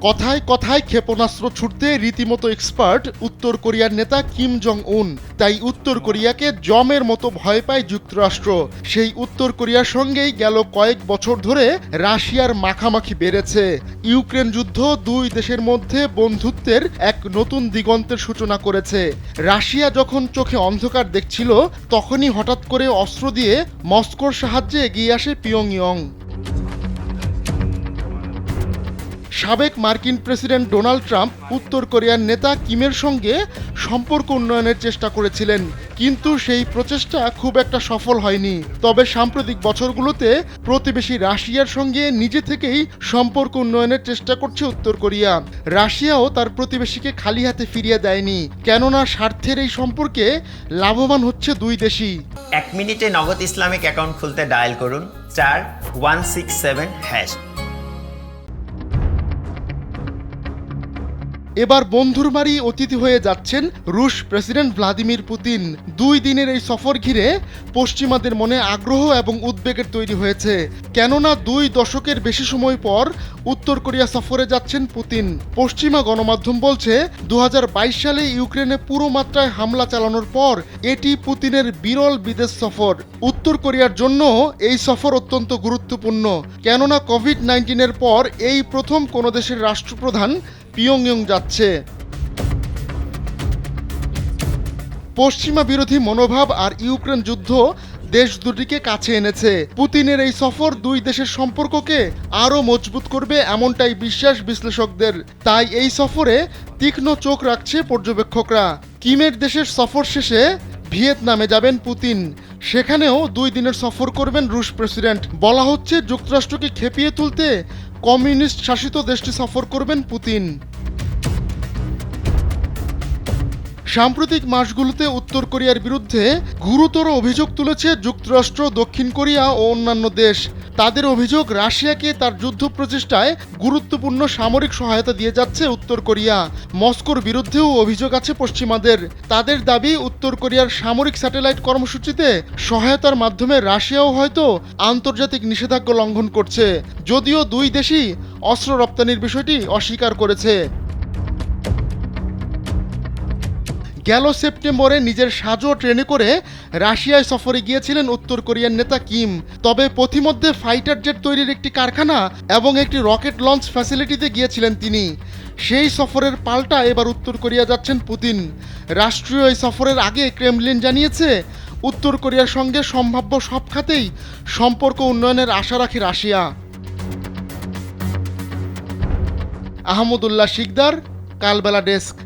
কথায় কথায় ক্ষেপণাস্ত্র ছুটতে রীতিমতো এক্সপার্ট উত্তর কোরিয়ার নেতা কিম জং উন। তাই উত্তর কোরিয়াকে জমের মতো ভয় পায় যুক্তরাষ্ট্র। সেই উত্তর কোরিয়ার সঙ্গেই গেল কয়েক বছর ধরে রাশিয়ার মাখামাখি বেড়েছে। ইউক্রেন যুদ্ধ দুই দেশের মধ্যে বন্ধুত্বের এক নতুন দিগন্তের সূচনা করেছে। রাশিয়া যখন চোখে অন্ধকার দেখছিল, তখনই হঠাৎ করে অস্ত্র দিয়ে মস্কোর সাহায্যে এগিয়ে আসে পিয়ংইয়ং। সাবেক মার্কিন প্রেসিডেন্ট ডোনাল্ড ট্রাম্প উত্তর কোরিয়ার নেতা কিমের সঙ্গে সম্পর্ক উন্নয়নের চেষ্টা করেছিলেন, কিন্তু সেই প্রচেষ্টা খুব একটা সফল হয়নি। তবে সাম্প্রতিক বছরগুলোতে প্রতিবেশী রাশিয়ার সঙ্গে নিজে থেকেই সম্পর্ক উন্নয়নের চেষ্টা করছে উত্তর কোরিয়া। রাশিয়াও তার প্রতিবেশীকে খালি হাতে ফিরিয়ে দেয়নি, কেননা স্বার্থের এই সম্পর্কে লাভবান হচ্ছে দুই দেশই। 1 মিনিটে নগদ ইসলামিক অ্যাকাউন্ট খুলতে ডায়াল করুন *167#। এবার বন্ধুর বাড়ি অতিথি হয়ে যাচ্ছেন রুশ প্রেসিডেন্ট ভ্লাদিমির পুতিন। 2 দিনের এই সফর ঘিরে পশ্চিমাদের মনে আগ্রহ এবং উদ্বেগের তৈরি হয়েছে, কেননা 2 দশকের বেশি সময় পর উত্তর কোরিয়া সফরে যাচ্ছেন পুতিন। পশ্চিমা গণমাধ্যম বলছে 2022 সালে ইউক্রেনে পুরো মাত্রায় হামলা চালানোর পর এটি পুতিনের বিরল বিদেশ সফর। উত্তর কোরিয়ার জন্য এই সফর অত্যন্ত গুরুত্বপূর্ণ, কেননা কোভিড-19 পর এই প্রথম কোনো দেশের রাষ্ট্রপ্রধান পিয়ংইয়ং যাচ্ছে। পশ্চিমা বিরোধী মনোভাব আর ইউক্রেন যুদ্ধ দেশ দুটিকে কাছে এনেছে। পুতিনের এই সফর 2 দেশের সম্পর্ককে আরও মজবুত করবে এমনটাই বিশ্বাস বিশ্লেষকদের। তাই এই সফরে তীক্ষ্ণ চোখ রাখছে পর্যবেক্ষকরা। কিমের দেশের সফর শেষে ভিয়েতনামে যাবেন পুতিন, সেখানেও 2 দিনের সফর করবেন রুশ প্রেসিডেন্ট। বলা হচ্ছে যুক্তরাষ্ট্রকে খেপিয়ে তুলতে কমিউনিস্ট শাসিত দেশটি সফর করবেন পুতিন। সাম্প্রতিক মাসগুলোতে উত্তর কোরিয়ার বিরুদ্ধে গুরুতর অভিযোগ তুলেছে যুক্তরাষ্ট্র, দক্ষিণ কোরিয়া ও অন্যান্য দেশ। তাদের অভিযোগ, রাশিয়াকে তার যুদ্ধ প্রচেষ্টায় গুরুত্বপূর্ণ সামরিক সহায়তা দিয়ে যাচ্ছে উত্তর কোরিয়া। মস্কোর বিরুদ্ধেও অভিযোগ আছে পশ্চিমাদের। তাদের দাবি, উত্তর কোরিয়ার সামরিক স্যাটেলাইট কর্মসূচিতে সহায়তার মাধ্যমে রাশিয়াও হয়তো আন্তর্জাতিক নিষেধাজ্ঞা লঙ্ঘন করছে, যদিও 2 দেশই অস্ত্র রপ্তানির বিষয়টি অস্বীকার করেছে। গেল সেপ্টেম্বরে নিজের সাজো ট্রেনে করে রাশিয়ায় সফরে গিয়েছিলেন উত্তর কোরিয়ার নেতা কিম। তবে পথিমধ্যে ফাইটার জেট তৈরির একটি কারখানা এবং একটি রকেট লঞ্চ ফ্যাসিলিটিতে গিয়েছিলেন তিনি। সেই সফরের পাল্টা এবার উত্তর কোরিয়া যাচ্ছেন পুতিন। রাষ্ট্রীয় এই সফরের আগে ক্রেমলিন জানিয়েছে, উত্তর কোরিয়ার সঙ্গে সম্ভাব্য সব খাতেই সম্পর্ক উন্নয়নের আশা রাখে রাশিয়া। আহমদুল্লাহ শিকদার, কালবেলা ডেস্ক।